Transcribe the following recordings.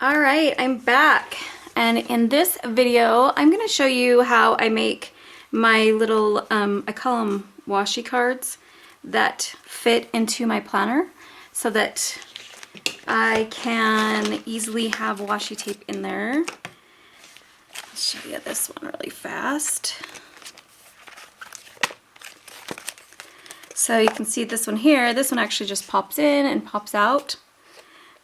All right, I'm back, and in this video I'm going to show you how I make my little I call them washi cards that fit into my planner so that I can easily have washi tape in there. I'll show you this one really fast. So you can see this one here. This one actually just pops in and pops out.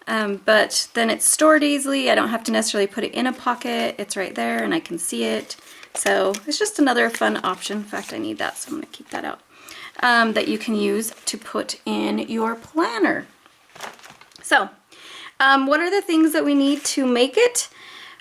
But then it's stored easily. I don't have to necessarily put it in a pocket. It's right there and I can see it. So it's just another fun option. In fact, I need that, so I'm going to keep that out. That you can use to put in your planner. So, what are the things that we need to make it?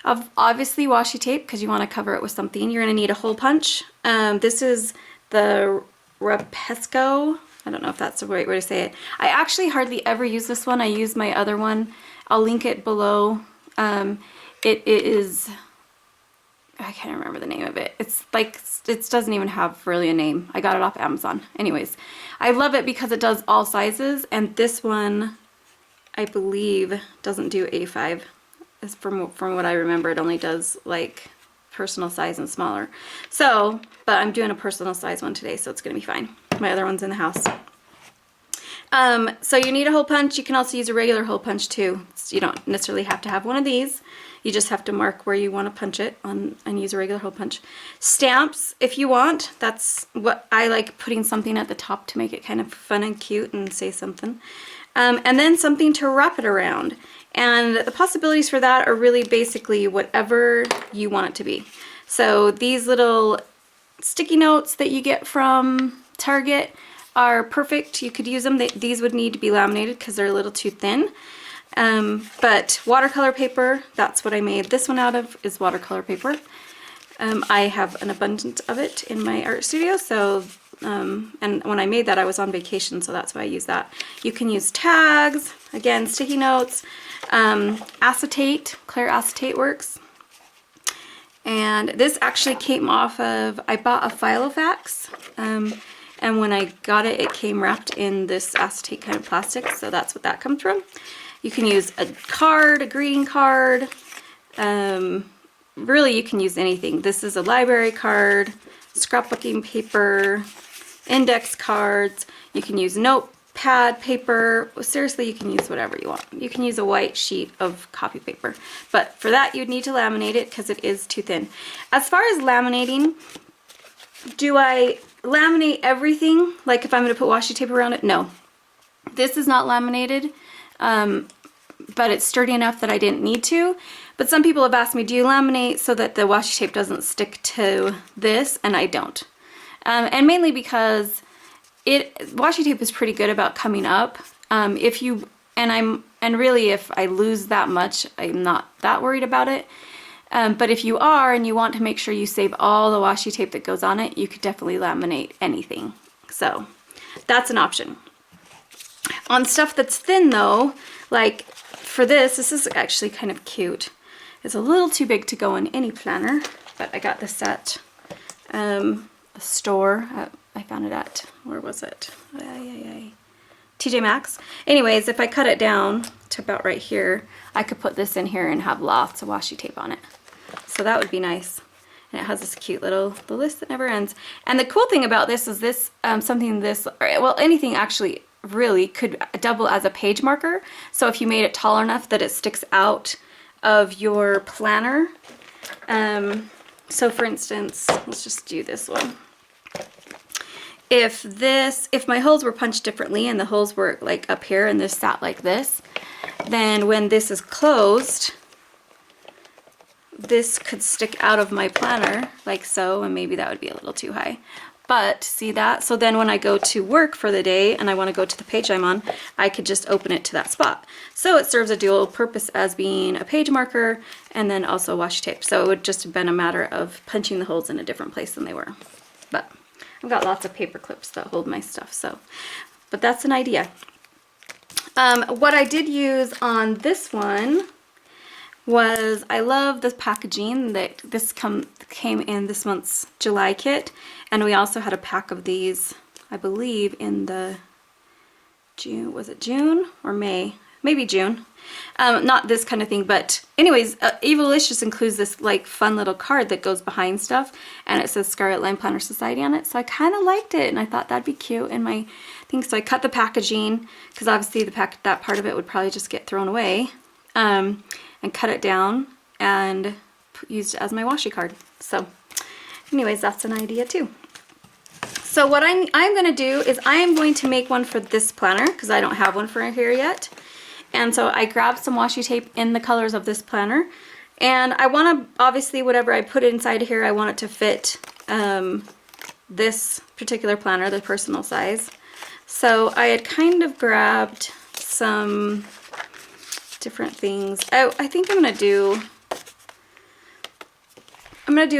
Obviously washi tape, because you want to cover it with something. You're going to need a hole punch. This is the Rapesco. I don't know if that's the right way to say it. I actually hardly ever use this one. I use my other one. I'll link it below. It is, I can't remember the name of it. It's like, it doesn't even have really a name. I got it off Amazon. Anyways, I love it because it does all sizes, and this one, I believe, doesn't do A5. It's from what I remember, it only does like personal size and smaller. So, but I'm doing a personal size one today, so it's gonna be fine. My other one's in the house. So you need a hole punch. You can also use a regular hole punch too. You don't necessarily have to have one of these. You just have to mark where you want to punch it on and use a regular hole punch. Stamps, if you want. That's what I like, putting something at the top to make it kind of fun and cute and say something. And then something to wrap it around. And the possibilities for that are really basically whatever you want it to be. So these little sticky notes that you get from Target are perfect. You could use them. These would need to be laminated because they're a little too thin. But watercolor paper, that's what I made this one out of, is watercolor paper. I have an abundance of it in my art studio, so and when I made that I was on vacation, so that's why I use that. You can use tags, again, sticky notes, acetate, clear acetate works. And this actually came off of, I bought a Filofax, and when I got it, it came wrapped in this acetate kind of plastic, so that's what that comes from. You can use a card, a greeting card, really you can use anything. This is a library card, scrapbooking paper, index cards. You can use notepad paper. Seriously, you can use whatever you want. You can use a white sheet of copy paper, but for that you'd need to laminate it because it is too thin. As far as laminating, do I laminate everything? Like if I'm going to put washi tape around it? No. This is not laminated, but it's sturdy enough that I didn't need to. But some people have asked me, do you laminate so that the washi tape doesn't stick to this? And I don't. And mainly because washi tape is pretty good about coming up. And really if I lose that much, I'm not that worried about it. But if you are and you want to make sure you save all the washi tape that goes on it, you could definitely laminate anything. So that's an option. On stuff that's thin though, like for this is actually kind of cute. It's a little too big to go in any planner, but I got this at a store. I found it at, where was it? TJ Maxx. Anyways, if I cut it down to about right here, I could put this in here and have lots of washi tape on it. So that would be nice. And it has this cute little, the list that never ends. And the cool thing about this is this, well, anything actually really could double as a page marker. So if you made it tall enough that it sticks out of your planner. So for instance, let's just do this one. If my holes were punched differently and the holes were like up here and this sat like this, then when this is closed, this could stick out of my planner like so, and maybe that would be a little too high. But see that? So then when I go to work for the day and I want to go to the page I'm on, I could just open it to that spot. So it serves a dual purpose as being a page marker and then also washi tape. So it would just have been a matter of punching the holes in a different place than they were. But I've got lots of paper clips that hold my stuff, so, but that's an idea. What I did use on this one was, I love the packaging that this came in this month's July kit, and we also had a pack of these, I believe, in the June, was it June or May? maybe June. Not this kind of thing, but anyways, Evilicious includes this like fun little card that goes behind stuff, and it says Scarlet Line Planner Society on it. So I kind of liked it, and I thought that'd be cute in my thing. So I cut the packaging, because obviously that part of it would probably just get thrown away, and cut it down and used it as my washi card. So anyways, that's an idea too. So what I'm going to do is I am going to make one for this planner, because I don't have one for here yet. And so I grabbed some washi tape in the colors of this planner, and I want to, obviously whatever I put inside here, I want it to fit this particular planner, the personal size. So I had kind of grabbed some different things. Oh, I think I'm gonna do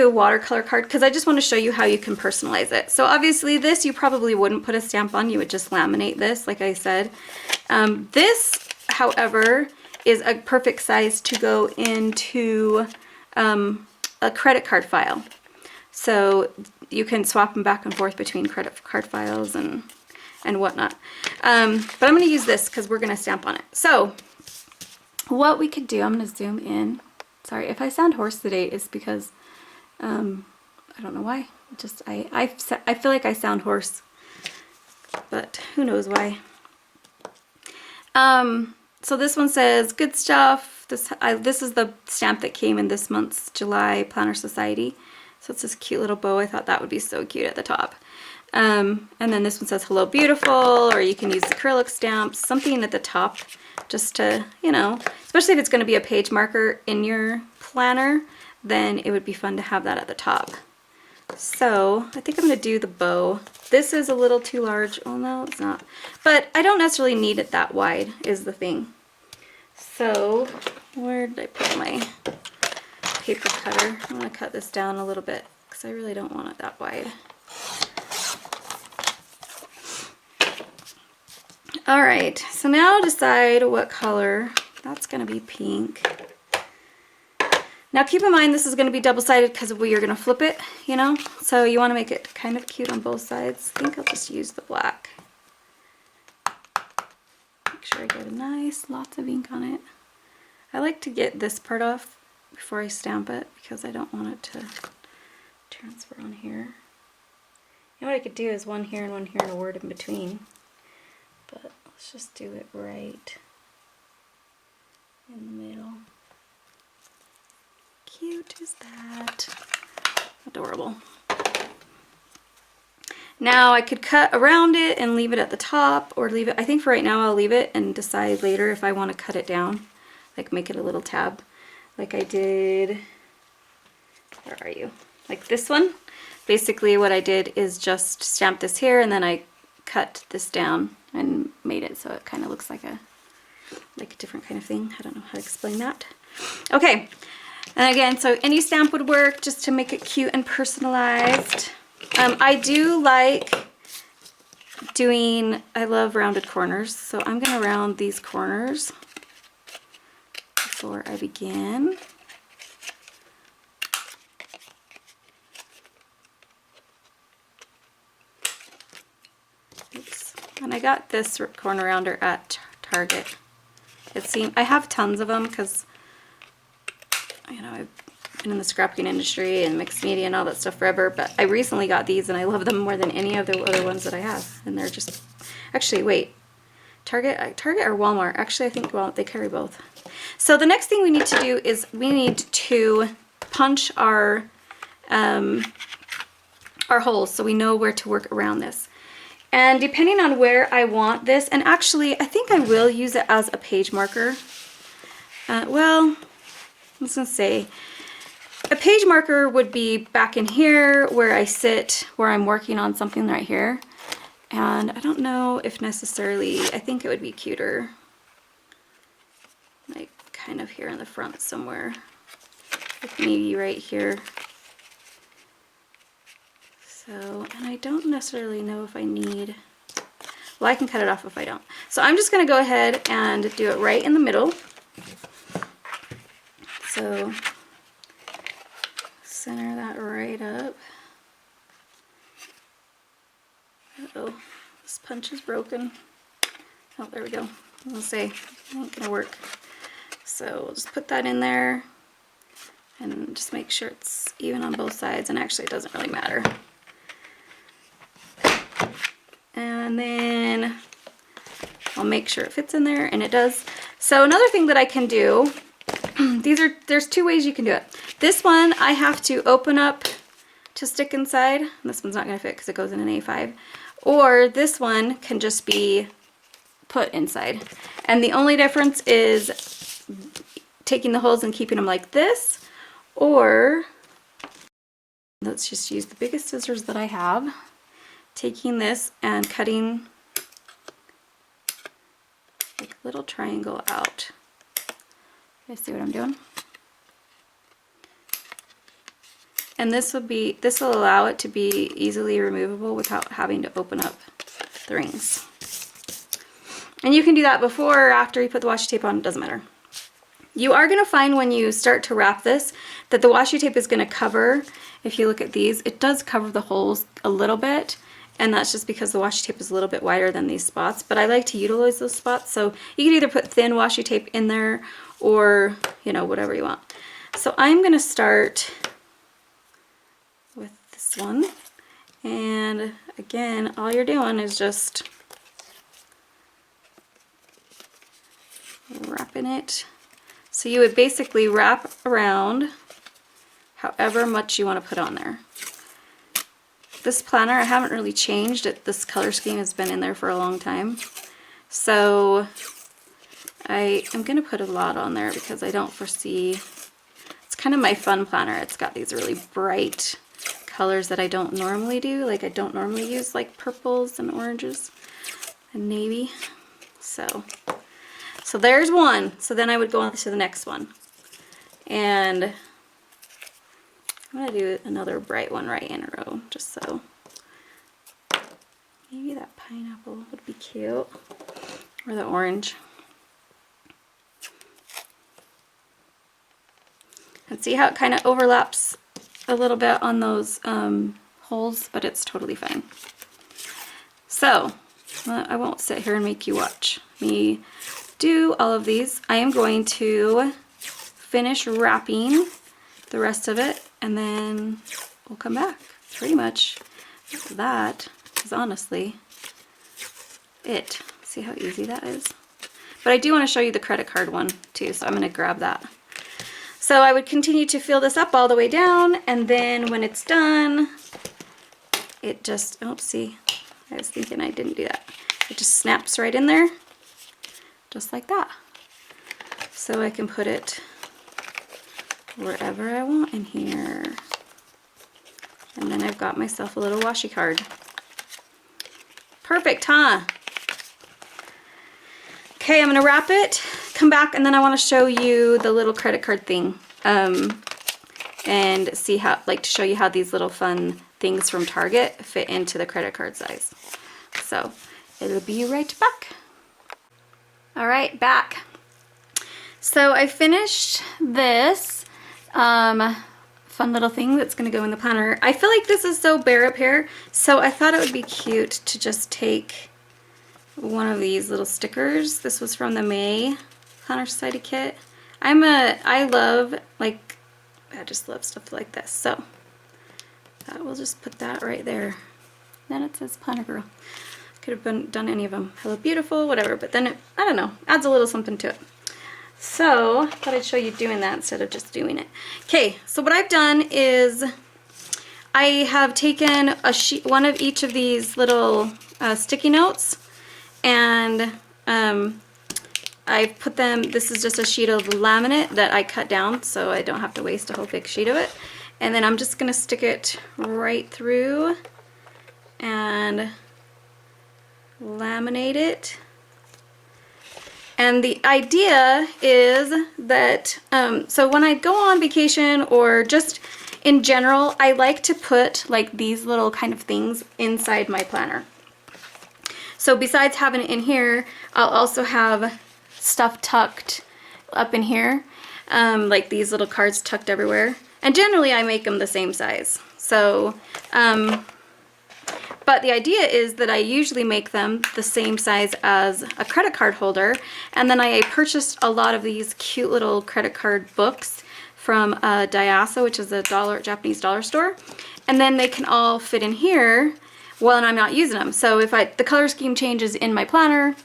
a watercolor card, because I just want to show you how you can personalize it. So obviously this you probably wouldn't put a stamp on, you would just laminate this like I said. This, however, is a perfect size to go into a credit card file. So you can swap them back and forth between credit card files and whatnot. But I'm going to use this because we're going to stamp on it. So what we could do, I'm going to zoom in. Sorry, if I sound hoarse today, it's because I don't know why. Just I feel like I sound hoarse, but who knows why. So this one says good stuff. This is the stamp that came in this month's July Planner Society. So it's this cute little bow. I thought that would be so cute at the top. And then this one says hello beautiful, or you can use acrylic stamps, something at the top, just to, you know, especially if it's going to be a page marker in your planner, then it would be fun to have that at the top. So I think I'm going to do the bow. This is a little too large. Oh no, it's not. But I don't necessarily need it that wide is the thing. So where did I put my paper cutter? I'm going to cut this down a little bit because I really don't want it that wide. Alright, so now decide what color. That's going to be pink. Now keep in mind this is going to be double-sided because we are going to flip it, you know? So you want to make it kind of cute on both sides. I think I'll just use the black. Make sure I get a nice, lots of ink on it. I like to get this part off before I stamp it because I don't want it to transfer on here. You know what I could do is one here and a word in between. But let's just do it right in the middle. Cute is that? Adorable. Now I could cut around it and leave it at the top, or leave it, I think for right now I'll leave it and decide later if I want to cut it down, like make it a little tab like I did, where are you, like this one. Basically what I did is just stamp this here and then I cut this down and made it so it kind of looks like a different kind of thing. I don't know how to explain that. Okay, and again, so any stamp would work just to make it cute and personalized. I do like doing, I love rounded corners, so I'm going to round these corners before I begin. Oops. And I got this corner rounder at Target. I have tons of them because, you know, I've been in the scrapbooking industry and mixed media and all that stuff forever, but I recently got these and I love them more than any of the other ones that I have. And they're just, actually, wait, Target or Walmart? Actually, I think, well, they carry both. So the next thing we need to do is we need to punch our holes so we know where to work around this. And depending on where I want this, and actually I think I will use it as a page marker. Well, I was going to say, a page marker would be back in here where I sit, where I'm working on something right here. And I don't know if necessarily, I think it would be cuter, like kind of here in the front somewhere, like maybe right here. So, and I don't necessarily know if I need, well, I can cut it off if I don't. So I'm just going to go ahead and do it right in the middle. So center that right up. Uh-oh, this punch is broken. Oh, there we go. I'll say, ain't gonna work. So we'll just put that in there and just make sure it's even on both sides, and actually it doesn't really matter. And then I'll make sure it fits in there, and it does. So another thing that I can do, there's two ways you can do it. This one I have to open up to stick inside. This one's not gonna fit because it goes in an A5. Or this one can just be put inside. And the only difference is taking the holes and keeping them like this, or let's just use the biggest scissors that I have, taking this and cutting like a little triangle out. You guys see what I'm doing? And this will allow it to be easily removable without having to open up the rings. And you can do that before or after you put the washi tape on, it doesn't matter. You are going to find when you start to wrap this that the washi tape is going to cover, if you look at these, it does cover the holes a little bit, and that's just because the washi tape is a little bit wider than these spots, but I like to utilize those spots, so you can either put thin washi tape in there or, you know, whatever you want. So I'm going to start with this one, and again, all you're doing is just wrapping it. So you would basically wrap around however much you want to put on there. This planner, I haven't really changed it. This color scheme has been in there for a long time. So I am going to put a lot on there because I don't foresee, it's kind of my fun planner. It's got these really bright colors that I don't normally do. Like I don't normally use like purples and oranges and navy. So there's one. So then I would go on to the next one. And I'm going to do another bright one right in a row, just so. Maybe that pineapple would be cute. Or the orange. And see how it kind of overlaps a little bit on those holes, but it's totally fine. So, I won't sit here and make you watch me do all of these. I am going to finish wrapping the rest of it, and then we'll come back. Pretty much that is honestly it. See how easy that is? But I do want to show you the credit card one too, so I'm going to grab that. So I would continue to fill this up all the way down, and then when it's done, it just, oh, see, I was thinking I didn't do that. It just snaps right in there, just like that. So I can put it wherever I want in here. And then I've got myself a little washi card. Perfect, huh? Okay, I'm gonna wrap it, come back, and then I wanna show you the little credit card thing. And see how, like, to show you how these little fun things from Target fit into the credit card size. So it'll be right back. All right, back. So I finished this fun little thing that's gonna go in the planner. I feel like this is so bare up here, so I thought it would be cute to just take one of these little stickers. This was from the May Planner Society kit. I just love stuff like this. So we'll just put that right there. Then it says Planner Girl. Could have done any of them. Hello Beautiful, whatever, but then it, I don't know, adds a little something to it. So I thought I'd show you doing that instead of just doing it. Okay, so what I've done is I have taken a sheet, one of each of these little sticky notes, and I've put them, this is just a sheet of laminate that I cut down so I don't have to waste a whole big sheet of it. And then I'm just going to stick it right through and laminate it. And the idea is that, so when I go on vacation or just in general, I like to put like these little kind of things inside my planner. So besides having it in here, I'll also have stuff tucked up in here, like these little cards tucked everywhere. And generally I make them the same size. So But the idea is that I usually make them the same size as a credit card holder. And then I purchased a lot of these cute little credit card books from xoxo, which is a Japanese dollar store. And then they can all fit in here when I'm not using them. So if the color scheme changes in my planner,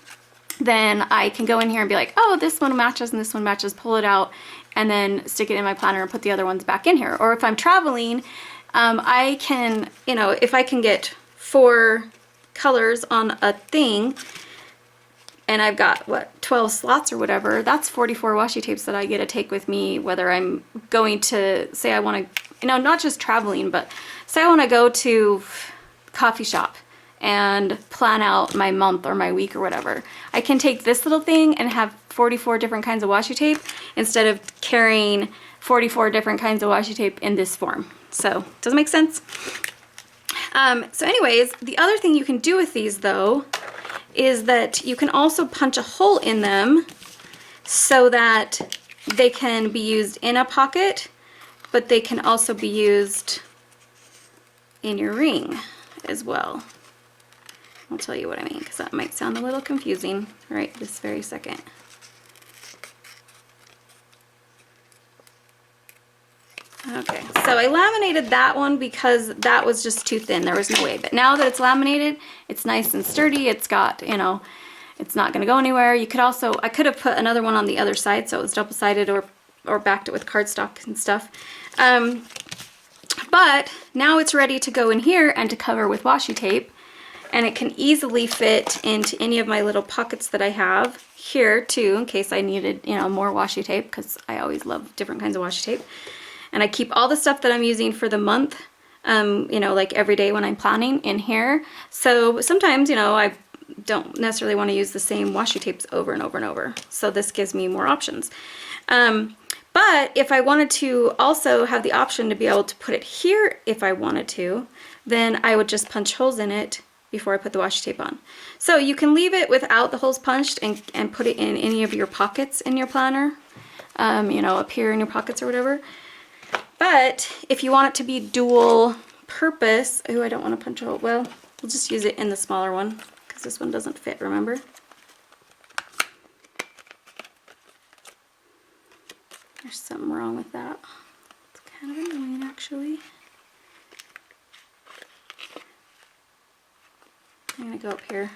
then I can go in here and be like, oh, this one matches and this one matches, pull it out, and then stick it in my planner and put the other ones back in here. Or if I'm traveling, I can, you know, if I can get 4 colors on a thing, and I've got, what, 12 slots or whatever, that's 44 washi tapes that I get to take with me, whether I'm going to, say I want to, you know, not just traveling, but say I want to go to coffee shop and plan out my month or my week or whatever. I can take this little thing and have 44 different kinds of washi tape instead of carrying 44 different kinds of washi tape in this form. So, does it make sense? So anyways, the other thing you can do with these though is that you can also punch a hole in them so that they can be used in a pocket, but they can also be used in your ring as well. I'll tell you what I mean, because that might sound a little confusing right this very second. Okay, so I laminated that one because that was just too thin. There was no way. But now that it's laminated, it's nice and sturdy. It's got, you know, it's not going to go anywhere. You could also, I could have put another one on the other side so it was double-sided, or backed it with cardstock and stuff. But now it's ready to go in here and to cover with washi tape. And it can easily fit into any of my little pockets that I have here too, in case I needed, you know, more washi tape, because I always love different kinds of washi tape. And I keep all the stuff that I'm using for the month, you know, like every day when I'm planning in here. So sometimes, you know, I don't necessarily want to use the same washi tapes over and over and over. So this gives me more options. But if I wanted to also have the option to be able to put it here if I wanted to, then I would just punch holes in it before I put the washi tape on. So you can leave it without the holes punched and put it in any of your pockets in your planner, you know, up here in your pockets or whatever. But if you want it to be dual purpose, oh, I don't want to punch a hole. Well, we'll just use it in the smaller one because this one doesn't fit, remember? There's something wrong with that. It's kind of annoying, actually. I'm going to go up here.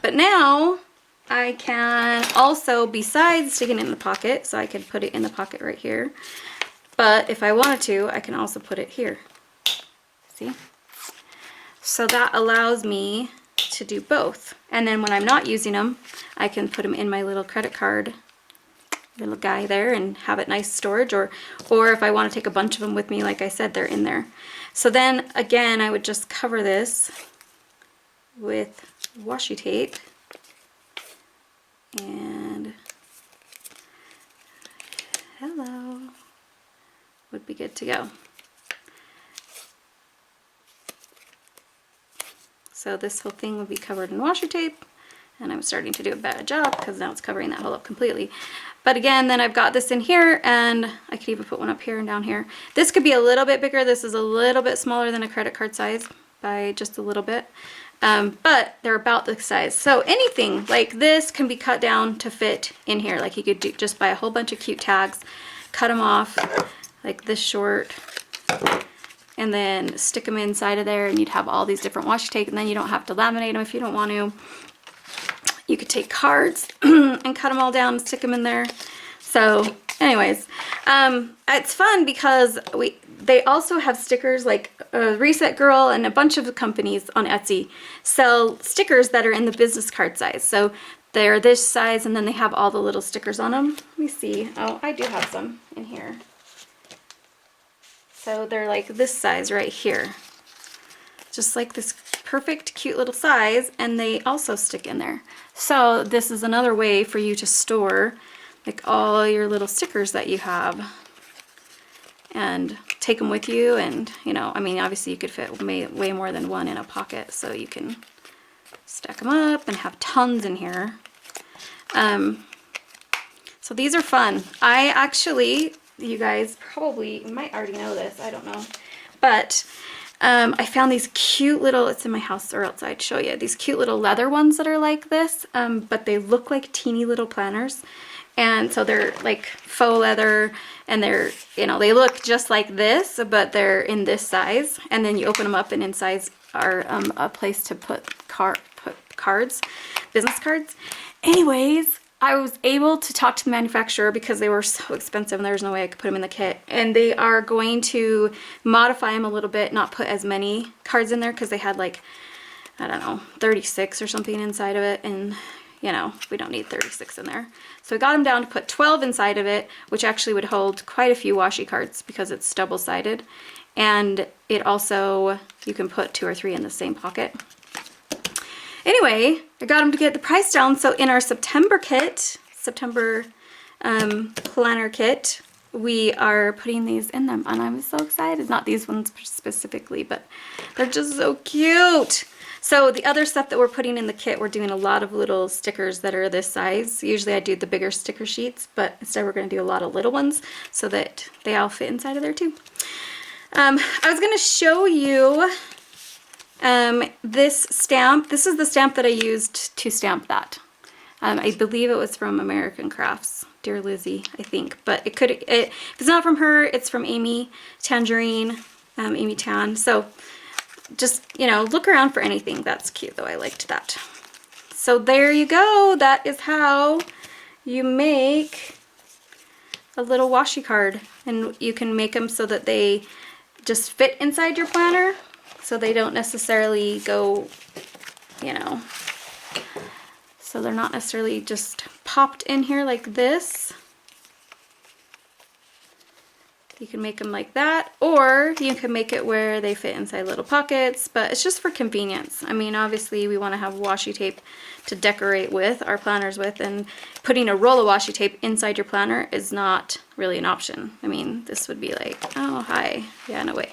But now I can also, besides sticking it in the pocket, so I could put it in the pocket right here, but if I wanted to, I can also put it here. See? So that allows me to do both. And then when I'm not using them, I can put them in my little credit card little guy there and have it nice storage, or if I want to take a bunch of them with me, like I said, they're in there. So then again, I would just cover this with washi tape and hello, would be good to go. So this whole thing would be covered in washi tape, and I'm starting to do a bad job because now it's covering that hole up completely. But again, then I've got this in here, and I could even put one up here and down here. This could be a little bit bigger. This is a little bit smaller than a credit card size by just a little bit. But they're about the size. So anything like this can be cut down to fit in here. Like you could do, just buy a whole bunch of cute tags, cut them off like this short, and then stick them inside of there, and you'd have all these different washi tape, and then you don't have to laminate them if you don't want to. You could take cards and cut them all down and stick them in there. So anyways, it's fun because they also have stickers, like Reset Girl and a bunch of companies on Etsy sell stickers that are in the business card size. So they're this size, and then they have all the little stickers on them. Let me see. Oh, I do have some in here. So they're like this size right here. Just like this perfect cute little size, and they also stick in there. So this is another way for you to store like all your little stickers that you have and take them with you. And you know, I mean, obviously you could fit way more than one in a pocket, so you can stack them up and have tons in here. So these are fun. I actually you guys probably might already know this, I don't know. But I found these cute little, it's in my house or else I'd show you, these cute little leather ones that are like this, but they look like teeny little planners. And so they're like faux leather, and they're, you know, they look just like this, but they're in this size. And then you open them up, and inside are a place to put cards, business cards. Anyways, I was able to talk to the manufacturer because they were so expensive and there's no way I could put them in the kit. And they are going to modify them a little bit, not put as many cards in there, because they had like, I don't know, 36 or something inside of it. And you know, we don't need 36 in there. So we got them down to put 12 inside of it, which actually would hold quite a few washi cards because it's double-sided. And it also, you can put 2 or 3 in the same pocket. Anyway, I got them to get the price down. So in our September kit, planner kit, we are putting these in them. And I'm so excited. Not these ones specifically, but they're just so cute. So the other stuff that we're putting in the kit, we're doing a lot of little stickers that are this size. Usually I do the bigger sticker sheets, but instead we're going to do a lot of little ones so that they all fit inside of there too. I was going to show you this stamp. This is the stamp that I used to stamp that. I believe it was from American Crafts, Dear Lizzie, I think. But if it's not from her, it's from Amy Tangerine, Amy Tan. So just, you know, look around for anything. That's cute though. I liked that. So there you go. That is how you make a little washi card. And you can make them so that they just fit inside your planner. So they don't necessarily go, you know, so they're not necessarily just popped in here like this. You can make them like that, or you can make it where they fit inside little pockets, but it's just for convenience. I mean, obviously we want to have washi tape to decorate with, our planners with, and putting a roll of washi tape inside your planner is not really an option. I mean, this would be like, oh, hi. Yeah, no way.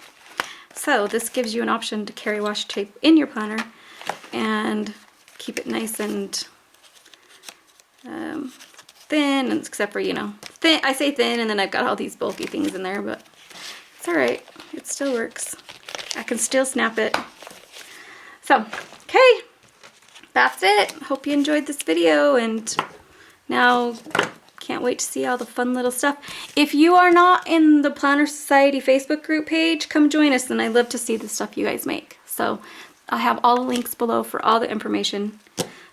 So this gives you an option to carry washi tape in your planner and keep it nice and thin, except for, you know, thin. I say thin and then I've got all these bulky things in there, but it's all right. It still works. I can still snap it. So, okay, that's it. Hope you enjoyed this video, and now can't wait to see all the fun little stuff. If you are not in the Planner Society Facebook group page, come join us, and I love to see the stuff you guys make. So I have all the links below for all the information.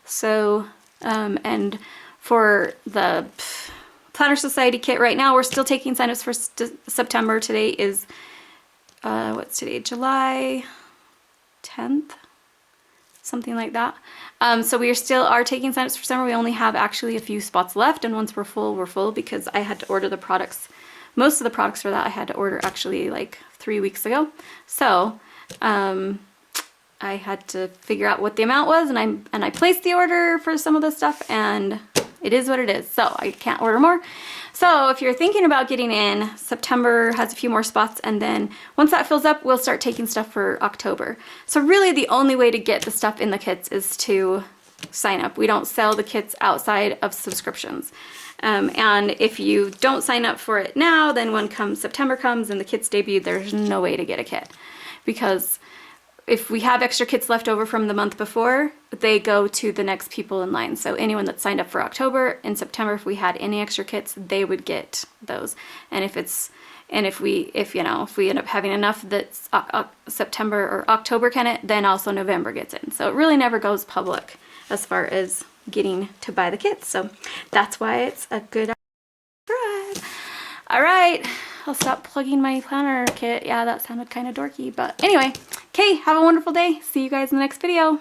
So, and for the Planner Society kit right now, we're still taking signups for September. Today is, what's today? July 10th? Something like that. So we are taking signups for summer. We only have actually a few spots left, and once we're full because I had to order the products. Most of the products for that I had to order actually like 3 weeks ago. So I had to figure out what the amount was, and I placed the order for some of the stuff, and it is what it is. So I can't order more. So if you're thinking about getting in, September has a few more spots, and then once that fills up, we'll start taking stuff for October. So really the only way to get the stuff in the kits is to sign up. We don't sell the kits outside of subscriptions. And if you don't sign up for it now, then when September comes and the kits debut, there's no way to get a kit. Because if we have extra kits left over from the month before, they go to the next people in line. So anyone that signed up for October, in September, if we had any extra kits, they would get those. And if we end up having enough that's September or October then also November gets in. So it really never goes public as far as getting to buy the kits. So that's why it's a good idea. All right, I'll stop plugging my planner kit. Yeah, that sounded kind of dorky, but anyway. Okay, have a wonderful day. See you guys in the next video.